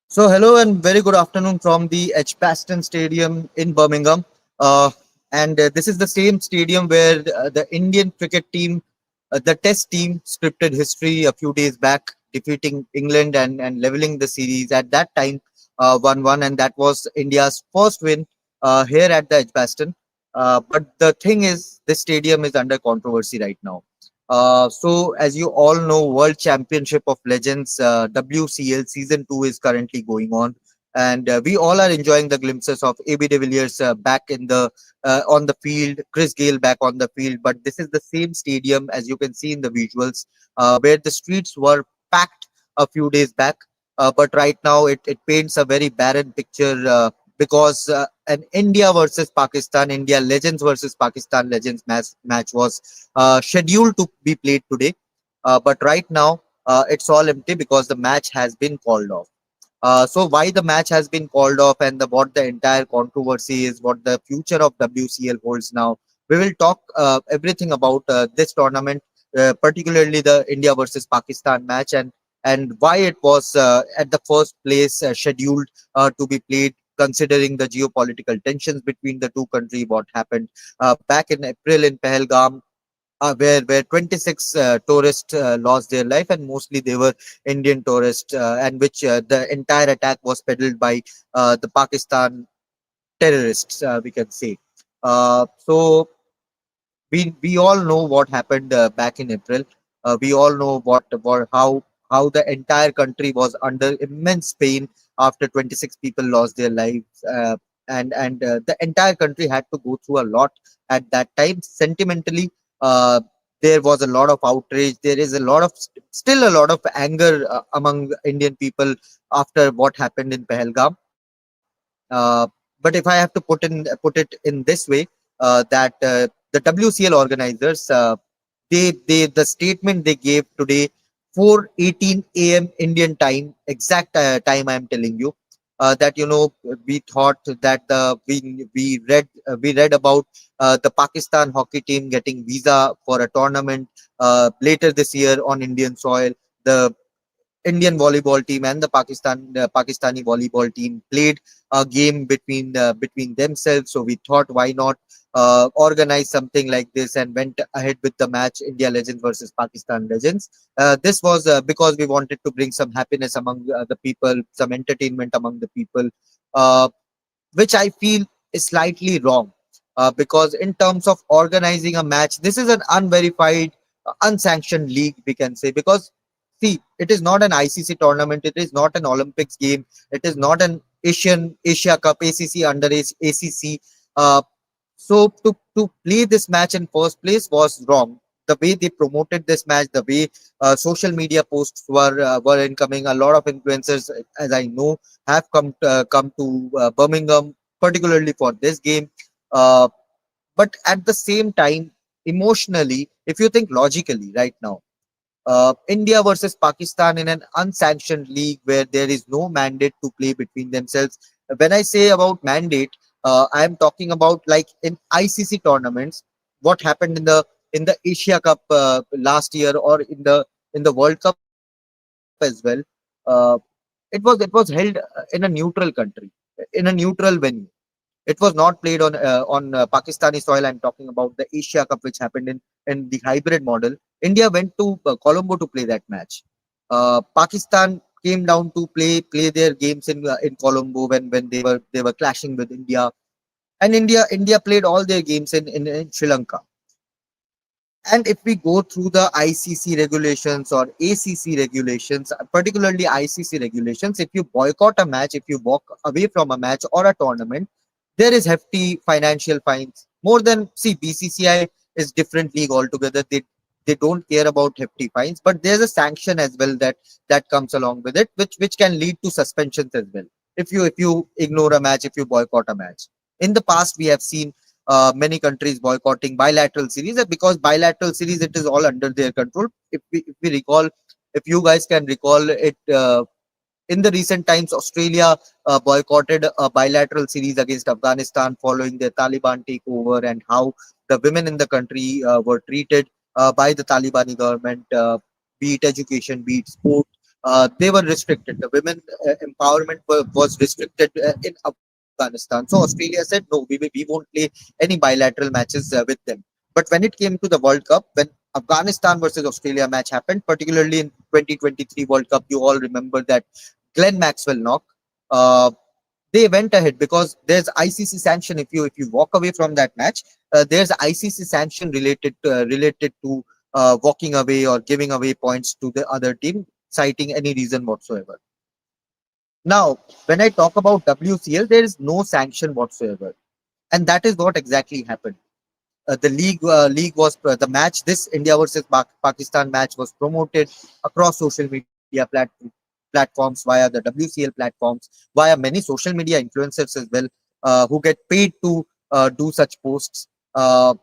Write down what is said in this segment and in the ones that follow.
So, hello and very good afternoon from the Edgbaston Stadium in Birmingham. Uh, and this is the same stadium where the Indian cricket team, the Test team, scripted history a few days back, defeating England and leveling the series. At that time, 1-1, and that was India's first win here at the Edgbaston. But the thing is, this stadium is under controversy right now. So, as you all know, World Championship of Legends WCL Season 2 is currently going on, and we all are enjoying the glimpses of AB de Villiers back in the on the field, Chris Gale back on the field. But this is the same stadium, as you can see in the visuals, where the streets were packed a few days back. But right now, it paints a very barren picture because an India versus Pakistan, India Legends versus Pakistan Legends match was scheduled to be played today. But right now, it's all empty because the match has been called off. So why the match has been called off and what the entire controversy is, what the future of WCL holds now. We will talk everything about this tournament, particularly the India versus Pakistan match, and why it was at the first place scheduled to be played, considering the geopolitical tensions between the two countries, what happened back in April in Pahalgam, where 26 tourists lost their life, and mostly they were Indian tourists, and which the entire attack was peddled by the Pakistan terrorists, we can say. So we all know what happened back in April. We all know how the entire country was under immense pain after 26 people lost their lives, and the entire country had to go through a lot at that time. Sentimentally, uh, there was a lot of outrage. There is a lot of still a lot of anger among Indian people after what happened in Pahalgam. But if I have to put it in this way, that the WCL organizers, they the statement they gave today, 4:18 a.m. Indian time, exact time I am telling you, that we thought that we read about the Pakistan hockey team getting visa for a tournament later this year on Indian soil. The Indian volleyball team and the Pakistani volleyball team played a game between themselves. So we thought, why not organize something like this, and went ahead with the match, India Legends versus Pakistan Legends. This was because we wanted to bring some happiness among the people, some entertainment among the people, uh, which I feel is slightly wrong. Because in terms of organizing a match, this is an unverified, unsanctioned league, we can say. Because see, it is not an ICC tournament, it is not an Olympics game, it is not an Asia Cup, ACC under ACC. Uh, so to play this match in first place was wrong. The way they promoted this match, the way social media posts were incoming, a lot of influencers, as I know, have come to Birmingham, particularly for this game. Uh, but at the same time, emotionally, if you think logically, right now, India versus Pakistan in an unsanctioned league where there is no mandate to play between themselves. When I say about mandate, I am talking about like in ICC tournaments, what happened in the Asia Cup last year, or in the World Cup as well. Uh, it was held in a neutral country, in a neutral venue. It was not played on Pakistani soil. I'm talking about the Asia Cup, which happened in the hybrid model. India went to Colombo to play that match. Pakistan came down to play their games in Colombo when they were clashing with India, and India played all their games in Sri Lanka. And if we go through the ICC regulations or ACC regulations, particularly ICC regulations, if you boycott a match, if you walk away from a match or a tournament, there is hefty financial fines. More than, see, BCCI is different league altogether. They don't care about hefty fines, but there's a sanction as well that comes along with it, which can lead to suspensions as well. If you ignore a match, if you boycott a match. In the past, we have seen many countries boycotting bilateral series, because bilateral series, it is all under their control. If we recall, if you guys can recall it, in the recent times, Australia boycotted a bilateral series against Afghanistan following the Taliban takeover, and how the women in the country were treated by the Talibani government, be it education, be it sport. they were restricted. The women empowerment was restricted in Afghanistan. So Australia said, no, we won't play any bilateral matches with them. But when it came to the World Cup, when Afghanistan versus Australia match happened, particularly in 2023 World Cup, you all remember that Glenn Maxwell knock. Uh, they went ahead because there's ICC sanction. If you walk away from that match, there's ICC sanction related to walking away or giving away points to the other team, citing any reason whatsoever. Now, when I talk about WCL, there is no sanction whatsoever, and that is what exactly happened. The league was the match. This India versus Pakistan match was promoted across social media platforms via the WCL platforms, via many social media influencers as well, who get paid to do such posts. And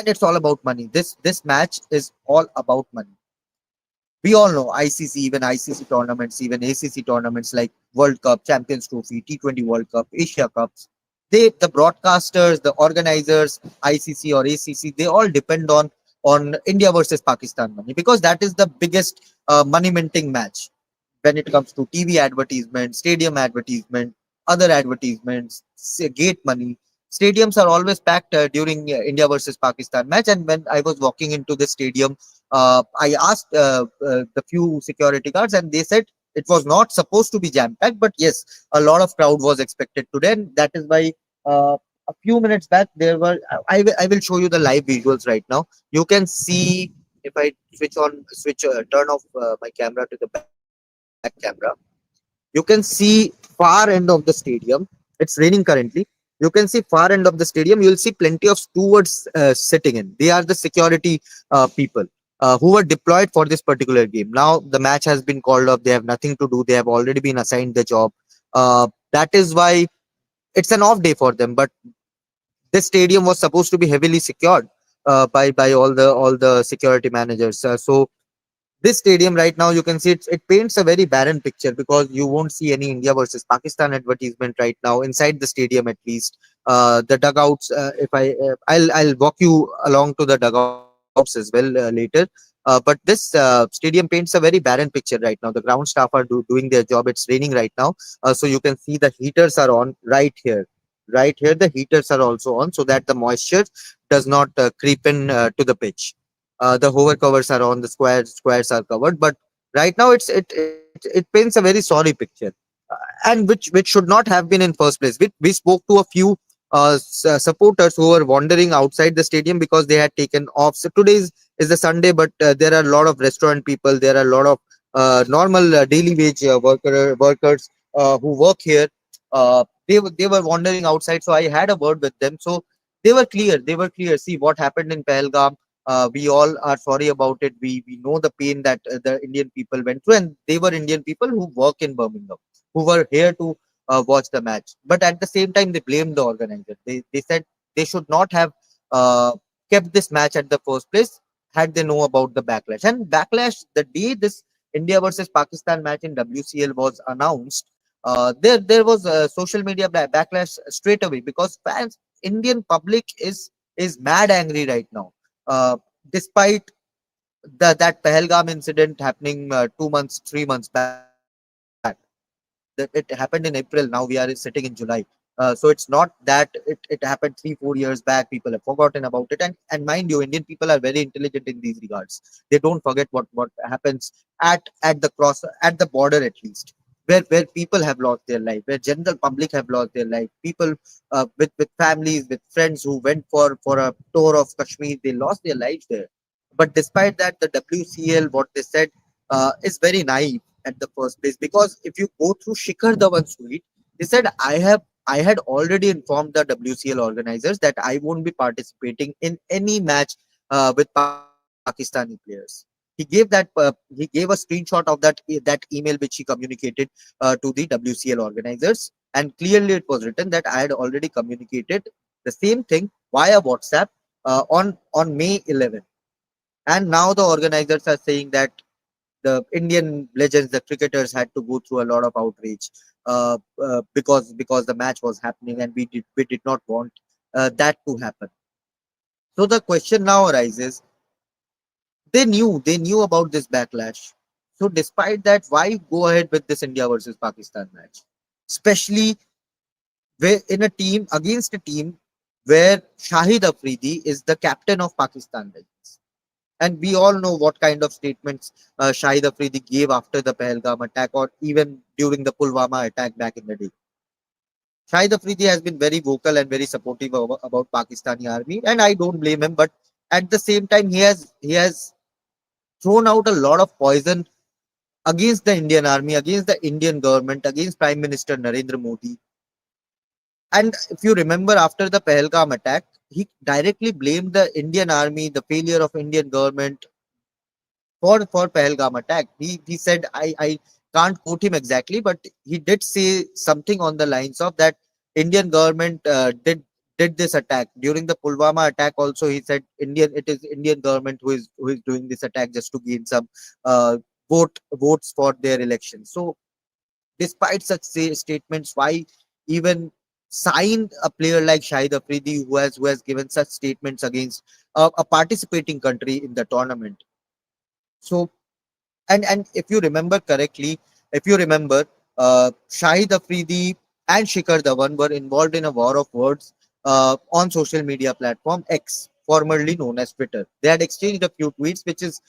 it's all about money. This match is all about money. We all know ICC, even ICC tournaments, even ACC tournaments like World Cup, Champions Trophy, T20 World Cup, Asia Cups. The broadcasters, the organizers, ICC or ACC, they all depend on India versus Pakistan money, because that is the biggest money minting match when it comes to TV advertisement, stadium advertisement, other advertisements, say, gate money. Stadiums are always packed during India versus Pakistan match. And when I was walking into the stadium, I asked the few security guards, and they said it was not supposed to be jam packed, but yes, a lot of crowd was expected today, and that is why. A few minutes back, there were. I will show you the live visuals right now. You can see if I turn off my camera to the back camera. You can see far end of the stadium. It's raining currently. You can see far end of the stadium. You will see plenty of stewards sitting in. They are the security people who were deployed for this particular game. Now the match has been called off. They have nothing to do. They have already been assigned the job. That is why it's an off day for them. But this stadium was supposed to be heavily secured by all the security managers. So this stadium right now, you can see it paints a very barren picture, because you won't see any India versus Pakistan advertisement right now inside the stadium, at least. The dugouts, if I'll walk you along to the dugouts as well later. But this stadium paints a very barren picture right now. The ground staff are doing their job. It's raining right now, so you can see the heaters are on right here. Right here, the heaters are also on, so that the moisture does not creep in to the pitch. The hover covers are on, the squares are covered, but right now it paints a very sorry picture, and which should not have been in first place. We spoke to a few supporters who were wandering outside the stadium because they had taken off. So today is the Sunday, but there are a lot of restaurant people, there are a lot of normal daily wage workers who work here. They were wandering outside, so I had a word with them. So they were clear. See what happened in Pahalgam. We all are sorry about it. We know the pain that the Indian people went through, and they were Indian people who work in Birmingham, who were here to watch the match. But at the same time, they blamed the organizer. They said they should not have uh, kept this match at the first place had they know about the backlash. And backlash, the day this India versus Pakistan match in WCL was announced, there was a social media backlash straight away, because fans, Indian public is mad angry right now. Despite that Pahalgam incident happening 2 months, 3 months back, that it happened in April. Now we are sitting in July. So it's not that it happened 3 4 years back. People have forgotten about it. And mind you, Indian people are very intelligent in these regards. They don't forget what happens at the cross, at the border, at least, where people have lost their life, where general public have lost their life. People with families, with friends who went for a tour of Kashmir, they lost their lives there. But despite that, the WCL, what they said, is very naive at the first place. Because if you go through Shikhar Dhawan's tweet, he said, I had already informed the WCL organizers that I won't be participating in any match with Pakistani players. He gave a screenshot of that email which he communicated to the WCL organizers, and clearly it was written that I had already communicated the same thing via WhatsApp on May 11th. And now the organizers are saying that the Indian legends, the cricketers, had to go through a lot of outrage because the match was happening, and we did not want that to happen. So the question now arises: they knew about this backlash. So despite that, why go ahead with this India versus Pakistan match? Especially where in a team against a team where Shahid Afridi is the captain of Pakistan Legends. And we all know what kind of statements Shahid Afridi gave after the Pahalgam attack or even during the Pulwama attack back in the day. Shahid Afridi has been very vocal and very supportive about Pakistani army, and I don't blame him. But at the same time, he has thrown out a lot of poison against the Indian army, against the Indian government, against Prime Minister Narendra Modi. And if you remember, after the Pahalgam attack, he directly blamed the Indian army, the failure of Indian government for Pahalgam attack. He said I can't quote him exactly, but he did say something on the lines of that Indian government did this attack during the Pulwama attack. Also, he said it is Indian government who is doing this attack just to gain some uh, votes for their elections. So despite such statements, why even sign a player like Shahid Afridi who has given such statements against a participating country in the tournament? So and if you remember correctly, if you remember, Shahid Afridi and Shikhar Dhawan were involved in a war of words on social media platform X, formerly known as Twitter. They had exchanged a few tweets, which is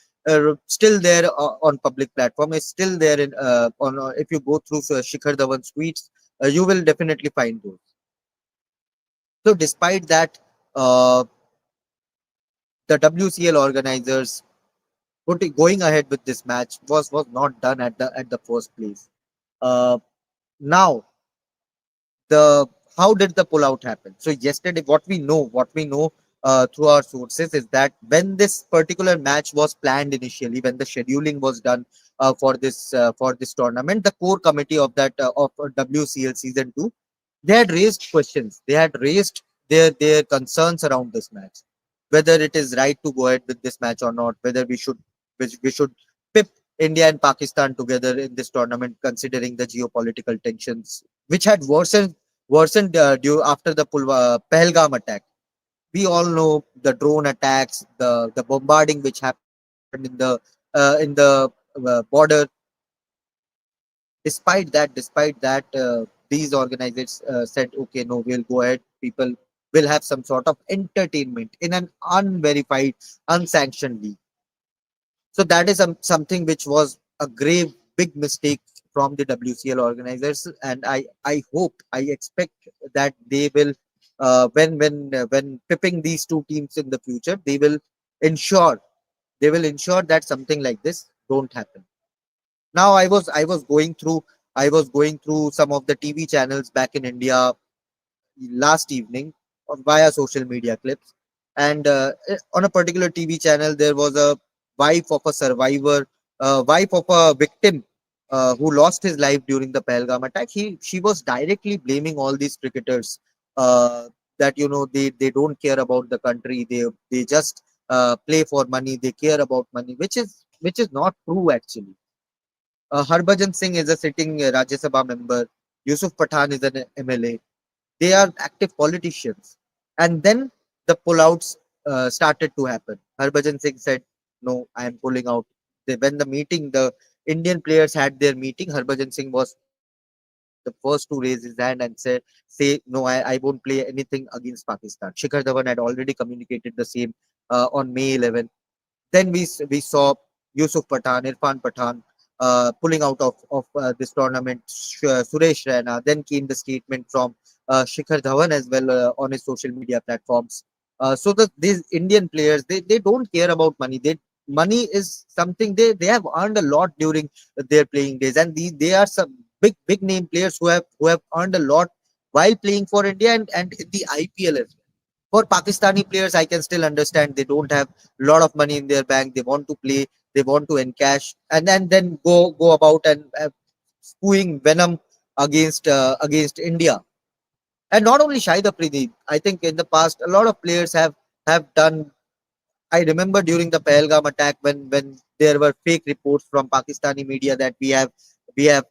still there on public platform. Is still there in on if you go through Shikhar Dhawan's tweets, you will definitely find those. So despite that, uh, the WCL organizers going ahead with this match was not done at the first place. Uh, Now, the how did the pullout happen? So yesterday, what we know through our sources is that when this particular match was planned initially, when the scheduling was done for this tournament, the core committee of that of WCL season 2, they had raised questions. They had raised their concerns around this match, whether it is right to go ahead with this match or not, whether we should pip India and Pakistan together in this tournament, considering the geopolitical tensions which had worsened after the Pahalgam attack. We all know the drone attacks, the bombarding which happened in the border. Despite that, these organizers said, okay, no, we'll go ahead. People will have some sort of entertainment in an unverified, unsanctioned league. So that is something which was a grave, big mistake from the WCL organizers, and I expect that they will, when pipping these two teams in the future, ensure they will ensure that something like this don't happen. Now I was going through some of the TV channels back in India last evening via social media clips. And on a particular TV channel, there was a wife of a survivor, wife of a victim who lost his life during the Pahalgam attack. She was directly blaming all these cricketers that they don't care about the country. They just play for money. They care about money, which is not true actually. Harbhajan Singh is a sitting Rajya Sabha member. Yusuf Pathan is an MLA. They are active politicians. And then the pullouts started to happen. Harbhajan Singh said, "No, I am pulling out." When the Indian players had their meeting, Harbhajan Singh was the first to raise his hand and say no, I won't play anything against Pakistan. Shikhar Dhawan had already communicated the same on May 11th. Then we saw Yusuf Pathan, Irfan Pathan pulling out of this tournament. Suresh Raina. Then came the statement from Shikhar Dhawan as well on his social media platforms. These Indian players, they don't care about money. Money is something they have earned a lot during their playing days, and they are some big name players who have earned a lot while playing for India and in the IPL as well. For Pakistani players, I can still understand they don't have a lot of money in their bank. They want to play, they want to encash, and then go about and spewing venom against India. And not only Shahid Afridi, I think in the past a lot of players have done. I remember during the Pahalgam attack when there were fake reports from Pakistani media that we have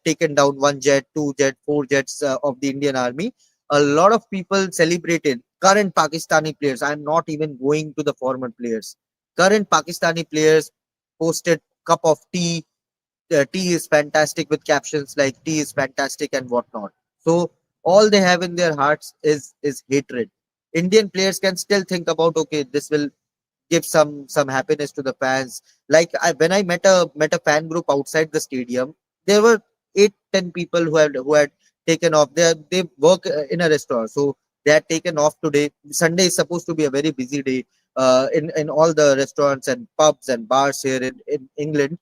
taken down one jet, two jet, four jets of the Indian army. A lot of people celebrated current Pakistani players. I'm not even going to the former players. Current Pakistani players posted cup of tea, tea is fantastic with captions like tea is fantastic and whatnot. So all they have in their hearts is hatred. Indian players can still think about, okay, this will give some happiness to the fans. Like when I met a fan group outside the stadium, there were 8-10 people who had taken off. They work in a restaurant, so they had taken off today. Sunday is supposed to be a very busy day in all the restaurants and pubs and bars here in England,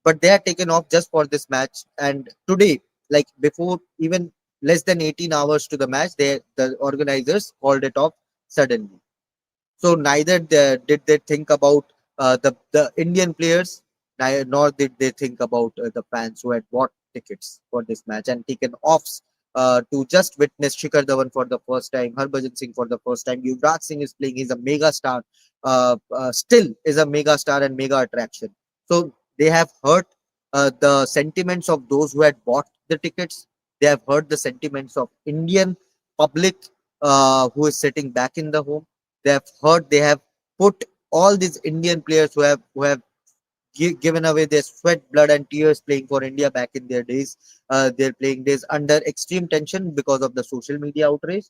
but they had taken off just for this match. And today, like before even less than 18 hours to the match, the organizers called it off suddenly. So neither did they think about the Indian players, nor did they think about the fans who had bought tickets for this match and taken offs to just witness Shikhar Dhawan for the first time, Harbhajan Singh for the first time. Yuvraj Singh is playing; he's a mega star, still is a mega star and mega attraction. So they have hurt the sentiments of those who had bought the tickets. They have hurt the sentiments of Indian public who is sitting back in the home. They have hurt. They have put all these Indian players who have given away their sweat, blood, and tears playing for India back in their days, their playing days, under extreme tension because of the social media outrage.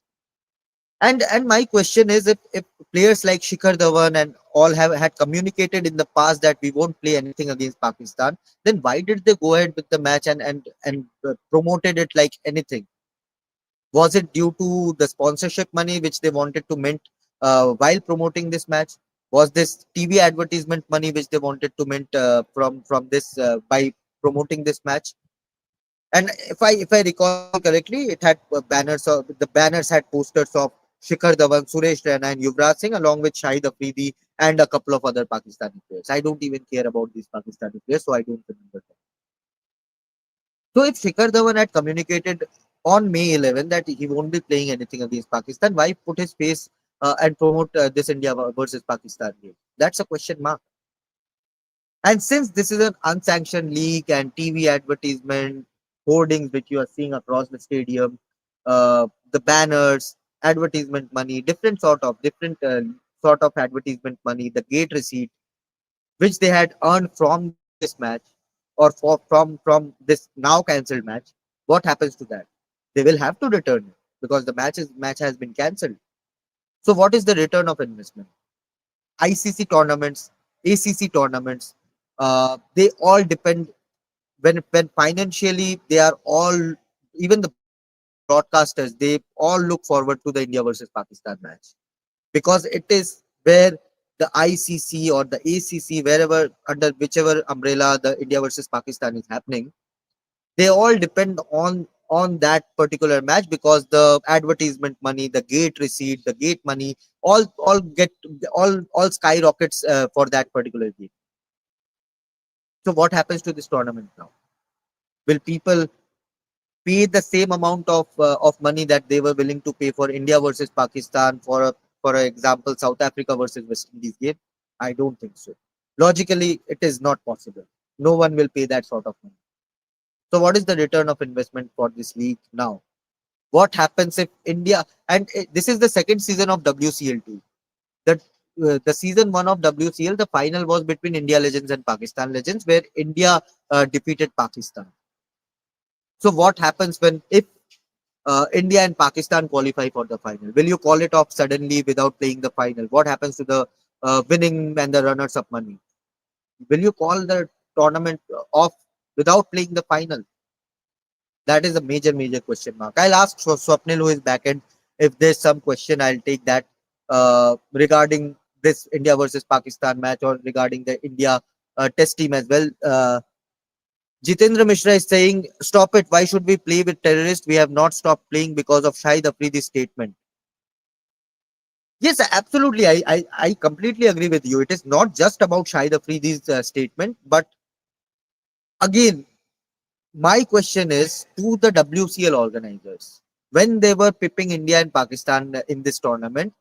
And my question is, if players like Shikhar Dhawan and all have had communicated in the past that we won't play anything against Pakistan, then why did they go ahead with the match and promoted it like anything? Was it due to the sponsorship money which they wanted to mint while promoting this match? Was this TV advertisement money which they wanted to mint from this by promoting this match? And if I recall correctly, it had banners had posters of Shikhar Dhawan, Suresh Raina, and Yuvraj Singh along with Shahid Afridi and a couple of other Pakistani players. I don't even care about these Pakistani players, so I don't remember them. So if Shikhar Dhawan had communicated on May 11 that he won't be playing anything against Pakistan, why put his face and promote this India versus Pakistan game? That's a question mark. And since this is an unsanctioned league and TV advertisement, hoardings which you are seeing across the stadium, the banners, advertisement money, different sort of advertisement money, the gate receipt which they had earned from this match or from this now cancelled match, what happens to that? They will have to return it because the match has been cancelled. So what is the return of investment? ICC tournaments, ACC tournaments, they all depend when financially they are all, even the broadcasters, they all look forward to the India versus Pakistan match because it is where the ICC or the ACC, wherever under whichever umbrella the India versus Pakistan is happening, they all depend on that particular match because the advertisement money, the gate receipt, the gate money, all skyrockets for that particular game. So what happens to this tournament now? Will people pay the same amount of money that they were willing to pay for India versus Pakistan for example South Africa versus West Indies game? I don't think so. Logically, it is not possible. No one will pay that sort of money. So what is the return of investment for this league now? What happens if India, and this is the second season of WCL too. The season one of WCL, the final was between India Legends and Pakistan Legends, where India defeated Pakistan. So what happens when if India and Pakistan qualify for the final? Will you call it off suddenly without playing the final? What happens to the winning and the runners-up money? Will you call the tournament off without playing the final? That is a major question mark. I'll ask Swapnil, who is back end, if there's some question. I'll take that regarding this India versus Pakistan match or regarding the India test team as well. Jitendra Mishra is saying, stop it. Why should we play with terrorists? We have not stopped playing because of Shahid Afridi's statement. Yes, absolutely. I completely agree with you. It is not just about Shahid Afridi's statement, but again, my question is to the WCL organizers. When they were pipping India and Pakistan in this tournament,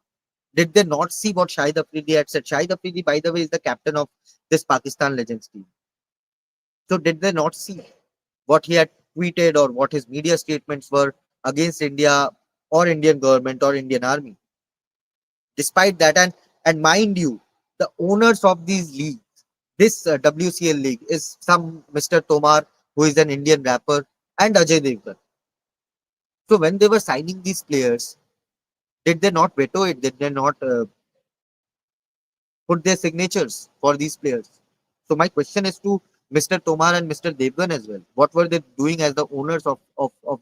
did they not see what Shahid Afridi had said? Shahid Afridi, by the way, is the captain of this Pakistan Legends team. So did they not see what he had tweeted or what his media statements were against India or Indian government or Indian army? Despite that, and mind you, the owners of these leagues, This WCL league is some Mr. Tomar, who is an Indian rapper, and Ajay Devgan. So when they were signing these players, did they not veto it? Did they not put their signatures for these players? So my question is to Mr. Tomar and Mr. Devgan as well. What were they doing as the owners of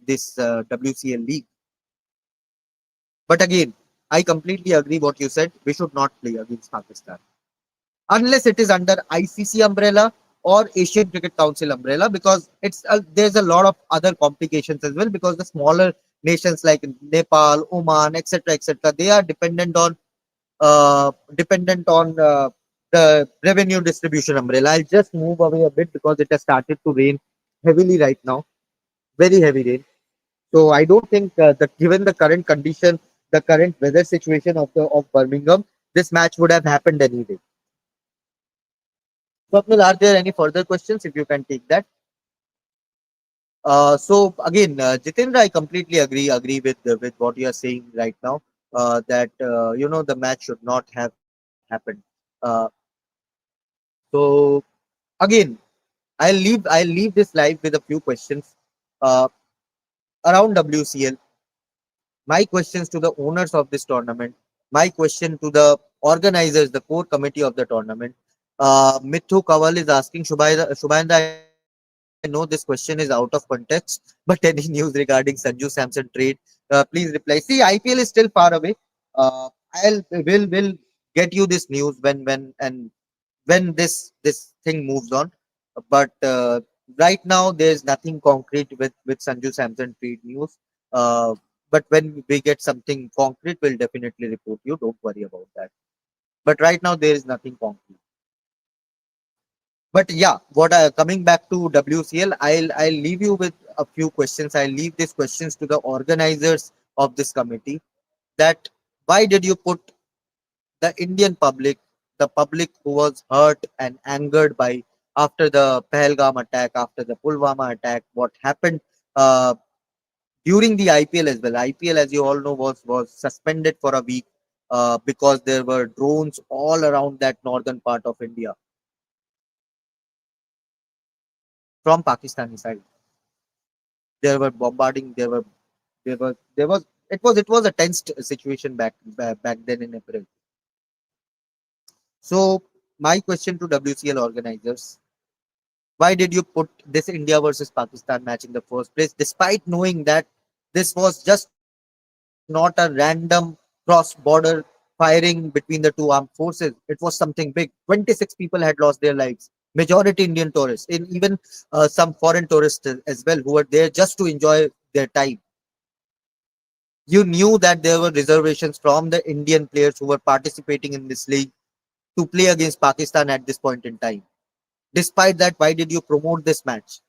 this WCL league? But again, I completely agree what you said. We should not play against Pakistan unless it is under ICC umbrella or Asian Cricket Council umbrella, because there's a lot of other complications as well, because the smaller nations like Nepal, Oman, etc., they are dependent on the revenue distribution umbrella. I'll just move away a bit because it has started to rain heavily right now, very heavy rain. So I don't think that given the current condition, the current weather situation of Birmingham, this match would have happened anyway. Swapnil, are there any further questions? If you can take that. So again, Jitendra, I completely agree with what you are saying right now. That the match should not have happened. Uh, so again, I'll leave this live with a few questions uh, around WCL. My questions to the owners of this tournament. My question to the organizers, the core committee of the tournament. Mithu Kawal is asking Shubhanda, I know this question is out of context, but any news regarding Sanju Samson trade, please reply. See, IPL is still far away. Will get you this news when this thing moves on. But right now, there's nothing concrete with Sanju Samson trade news. Uh, but when we get something concrete, we'll definitely report you. Don't worry about that. But right now, there is nothing concrete. But yeah, coming back to WCL, I'll leave you with a few questions. I'll leave these questions to the organizers of this committee. That why did you put the Indian public, the public who was hurt and angered by after the Pahalgam attack, after the Pulwama attack, what happened uh, during the IPL as well. IPL, as you all know, was suspended for a week because there were drones all around that northern part of India from Pakistani side. They were bombarding. There was it was a tense situation back then in April. So my question to WCL organizers: why did you put this India versus Pakistan match in the first place, despite knowing that this was just not a random cross-border firing between the two armed forces? It was something big. 26 people had lost their lives. Majority Indian tourists, and even some foreign tourists as well, who were there just to enjoy their time. You knew that there were reservations from the Indian players who were participating in this league to play against Pakistan at this point in time. Despite that, why did you promote this match?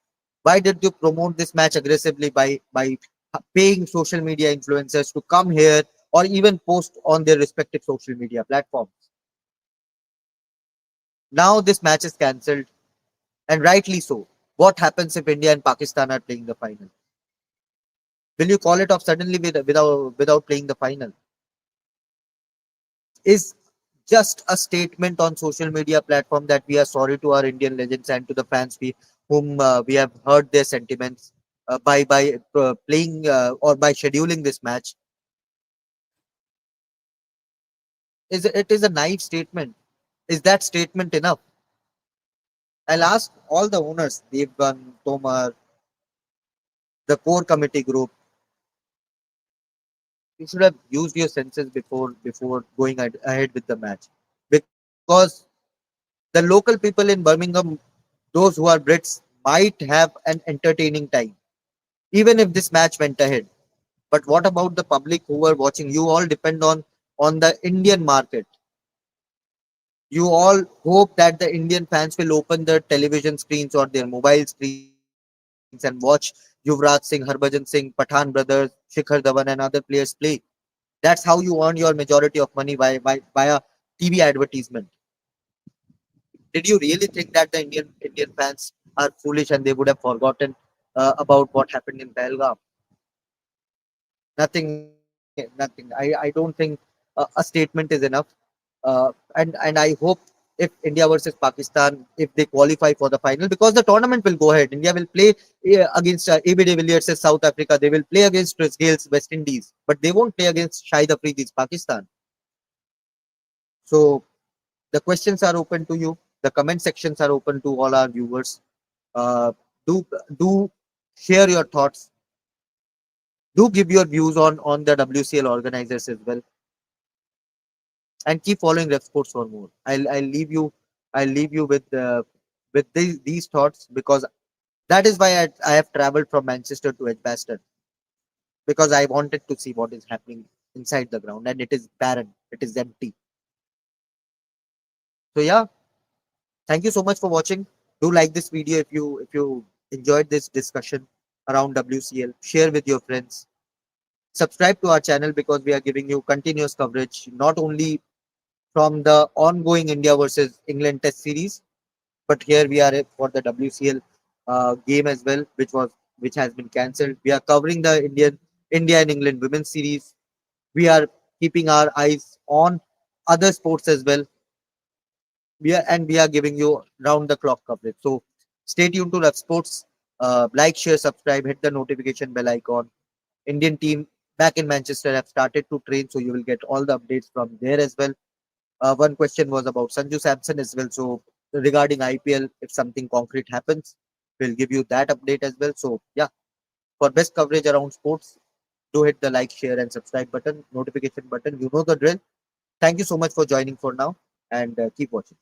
Why did you promote this match aggressively by paying social media influencers to come here or even post on their respective social media platforms? Now this match is cancelled, and rightly so. What happens if India and Pakistan are playing the final? Will you call it off suddenly without playing the final? Is just a statement on social media platform that we are sorry to our Indian legends and to the fans whom we have heard their sentiments by playing or by scheduling this match. It is a naive statement. Is that statement enough? I'll ask all the owners, Devgan, Tomar, the core committee group. You should have used your senses before going ahead with the match, because the local people in Birmingham, those who are Brits, might have an entertaining time, even if this match went ahead. But what about the public who were watching? You all depend on the Indian market. You all hope that the Indian fans will open their television screens or their mobile screens and watch Yuvraj Singh, Harbhajan Singh, Pathan brothers, Shikhar Dhawan, and other players play. That's how you earn your majority of money via TV advertisement. Did you really think that the Indian fans are foolish and they would have forgotten about what happened in Pahalgam? Nothing. I don't think a statement is enough. And I hope if India versus Pakistan, if they qualify for the final, because the tournament will go ahead. India will play against AB de Villiers' South Africa. They will play against Chris Gale's West Indies, but they won't play against Shahid Afridi's Pakistan. So the questions are open to you. The comment sections are open to all our viewers. Uh, do share your thoughts. Do give your views on the WCL organizers as well, and keep following Ref Sports for more. I'll leave you with these thoughts, because that is why I have traveled from Manchester to Edgbaston, because I wanted to see what is happening inside the ground, and it is barren, it is empty. So yeah, thank you so much for watching. Do like this video if you enjoyed this discussion around WCL. Share with your friends. Subscribe to our channel, because we are giving you continuous coverage, not only from the ongoing India versus England Test series, but here we are for the WCL game as well, which has been cancelled. We are covering the India and England Women's Series. We are keeping our eyes on other sports as well. We are giving you round the clock coverage. So stay tuned to Love Sports. Like, share, subscribe, hit the notification bell icon. Indian team back in Manchester have started to train, so you will get all the updates from there as well. One question was about Sanju Samson as well. So regarding IPL, if something concrete happens, we'll give you that update as well. So yeah, for best coverage around sports, do hit the like, share, and subscribe button, notification button. You know the drill. Thank you so much for joining for now, and keep watching.